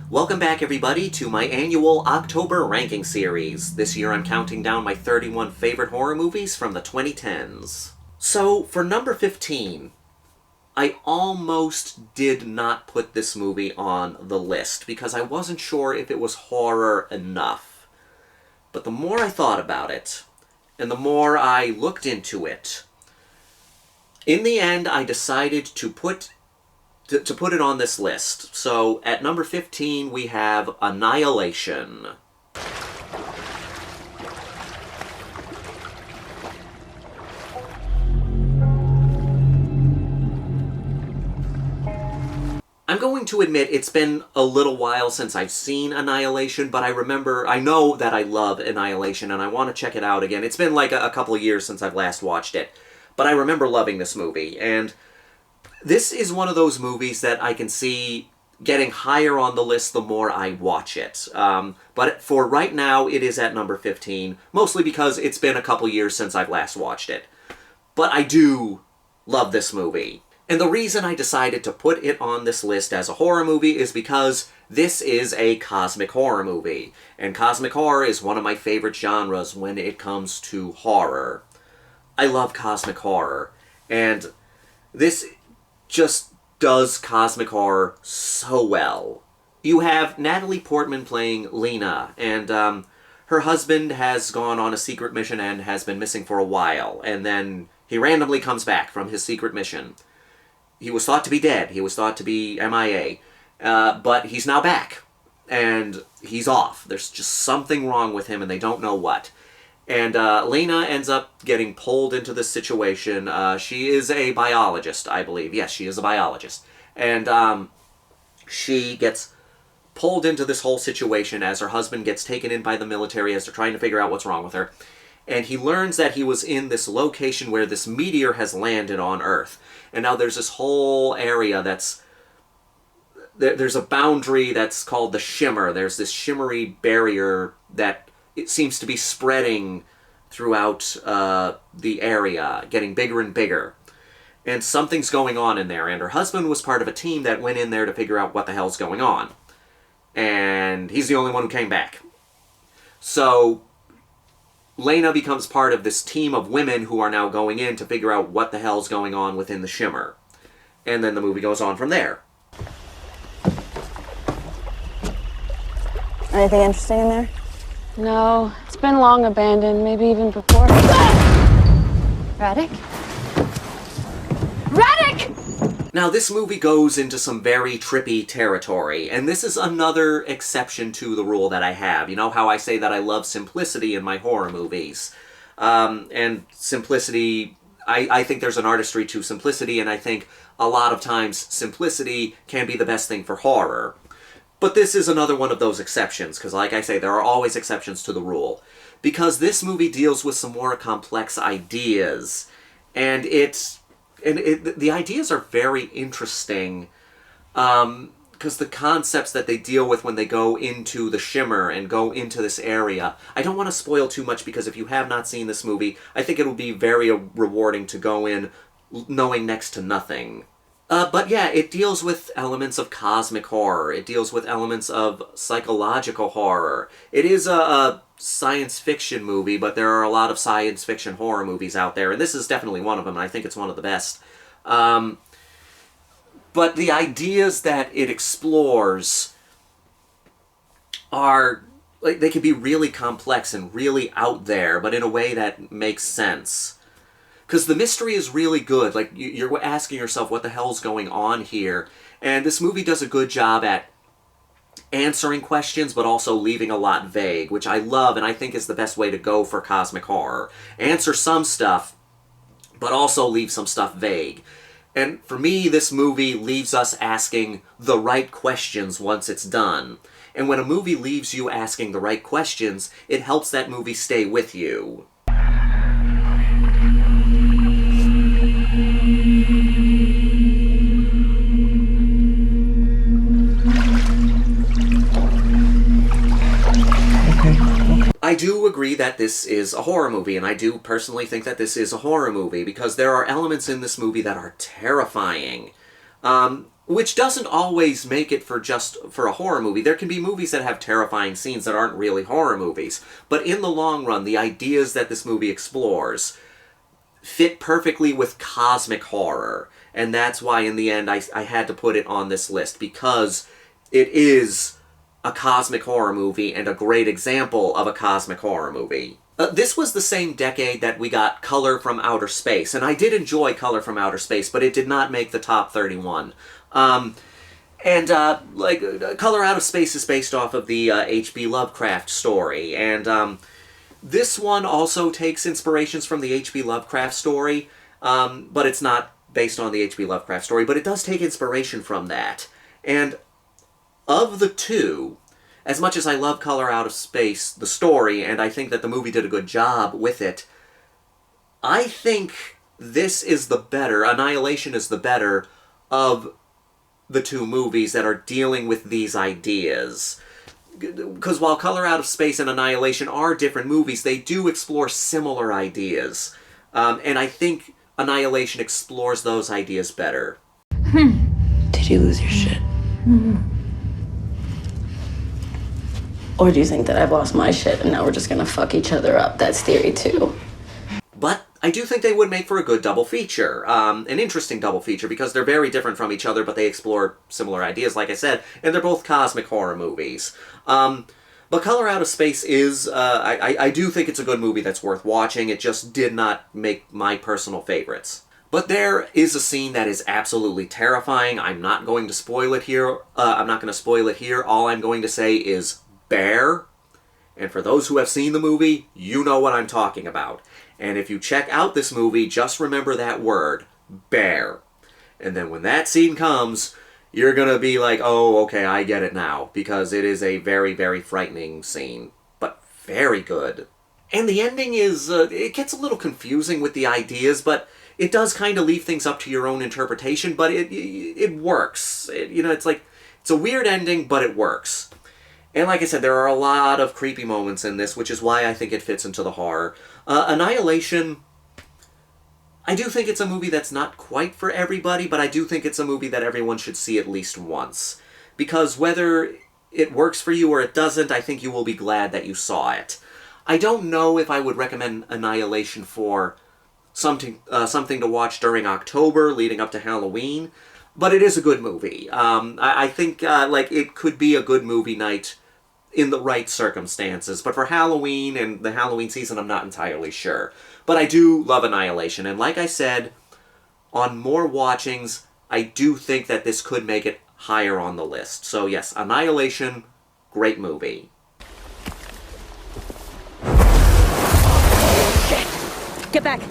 Welcome back, everybody, to my annual October ranking series. This year I'm counting down my 31 favorite horror movies from the 2010s. So, for number 15, I almost did not put this movie on the list because I wasn't sure if it was horror enough. But the more I thought about it, and the more I looked into it, in the end I decided to put it on this list. So, at number 15, we have Annihilation. I'm going to admit it's been a little while since I've seen Annihilation, but I know that I love Annihilation, and I want to check it out again. It's been like a couple of years since I've last watched it, but I remember loving this movie, and this is one of those movies that I can see getting higher on the list the more I watch it. But for right now, it is at number 15, mostly because it's been a couple years since I've last watched it. But I do love this movie. And the reason I decided to put it on this list as a horror movie is because this is a cosmic horror movie. And cosmic horror is one of my favorite genres when it comes to horror. I love cosmic horror. And this just does cosmic horror so well. You have Natalie Portman playing Lena, and her husband has gone on a secret mission and has been missing for a while, and then he randomly comes back from his secret mission. He was thought to be dead, he was thought to be MIA, but he's now back, and he's off. There's just something wrong with him, and they don't know what. And Lena ends up getting pulled into this situation. She is a biologist, I believe. Yes, she is a biologist. And she gets pulled into this whole situation as her husband gets taken in by the military as they're trying to figure out what's wrong with her. And he learns that he was in this location where this meteor has landed on Earth. And now there's this whole area that's... There's a boundary that's called the Shimmer. There's this shimmery barrier that it seems to be spreading throughout the area, getting bigger and bigger. And something's going on in there, and her husband was part of a team that went in there to figure out what the hell's going on. And he's the only one who came back. So, Lena becomes part of this team of women who are now going in to figure out what the hell's going on within the Shimmer. And then the movie goes on from there. Anything interesting in there? No, it's been long abandoned, maybe even before. Radek? Radek! Now, this movie goes into some very trippy territory, and this is another exception to the rule that I have. You know how I say that I love simplicity in my horror movies? And simplicity, I think there's an artistry to simplicity, and I think a lot of times simplicity can be the best thing for horror. But this is another one of those exceptions, because like I say, there are always exceptions to the rule. Because this movie deals with some more complex ideas, and the ideas are very interesting, because the concepts that they deal with when they go into the Shimmer and go into this area. I don't want to spoil too much, because if you have not seen this movie, I think it will be very rewarding to go in knowing next to nothing. But yeah, it deals with elements of cosmic horror. It deals with elements of psychological horror. It is a science fiction movie, but there are a lot of science fiction horror movies out there, and this is definitely one of them, and I think it's one of the best. But the ideas that it explores are, like, they can be really complex and really out there, but in a way that makes sense. Because the mystery is really good. Like, you're asking yourself, what the hell's going on here? And this movie does a good job at answering questions, but also leaving a lot vague, which I love and I think is the best way to go for cosmic horror. Answer some stuff, but also leave some stuff vague. And for me, this movie leaves us asking the right questions once it's done. And when a movie leaves you asking the right questions, it helps that movie stay with you. I do agree that that this is a horror movie, and I do personally think that this is a horror movie, because there are elements in this movie that are terrifying, which doesn't always make it for a horror movie. There can be movies that have terrifying scenes that aren't really horror movies, but in the long run, the ideas that this movie explores fit perfectly with cosmic horror, and that's why in the end I had to put it on this list, because it is a cosmic horror movie and a great example of a cosmic horror movie. This was the same decade that we got Color from Outer Space, and I did enjoy Color from Outer Space, but it did not make the top 31. Color Out of Space is based off of the H.P. Lovecraft story, and this one also takes inspirations from the H.P. Lovecraft story, but it's not based on the H.P. Lovecraft story, but it does take inspiration from that. And of the two, as much as I love Color Out of Space, the story, and I think that the movie did a good job with it, I think this is the better, Annihilation is the better of the two movies that are dealing with these ideas. Because while Color Out of Space and Annihilation are different movies, they do explore similar ideas. And I think Annihilation explores those ideas better. Did you lose your shit? Or do you think that I've lost my shit and now we're just gonna fuck each other up? That's theory too. But I do think they would make for a good double feature. An interesting double feature, because they're very different from each other, but they explore similar ideas, like I said, and they're both cosmic horror movies. But Color Out of Space is, I do think it's a good movie that's worth watching. It just did not make my personal favorites. But there is a scene that is absolutely terrifying. I'm not going to spoil it here. All I'm going to say is bear. And for those who have seen the movie, you know what I'm talking about. And if you check out this movie, just remember that word, bear. And then when that scene comes, you're going to be like, oh, okay, I get it now. Because it is a very, very frightening scene. But very good. And the ending is, it gets a little confusing with the ideas, but it does kind of leave things up to your own interpretation, but it works. It's a weird ending, but it works. And like I said, there are a lot of creepy moments in this, which is why I think it fits into the horror. Annihilation, I do think it's a movie that's not quite for everybody, but I do think it's a movie that everyone should see at least once. Because whether it works for you or it doesn't, I think you will be glad that you saw it. I don't know if I would recommend Annihilation for something to watch during October, leading up to Halloween, but it is a good movie. I think it could be a good movie night in the right circumstances, but for Halloween and the Halloween season, I'm not entirely sure. But I do love Annihilation, and like I said, on more watchings, I do think that this could make it higher on the list. So yes, Annihilation, great movie. Shit! Get back!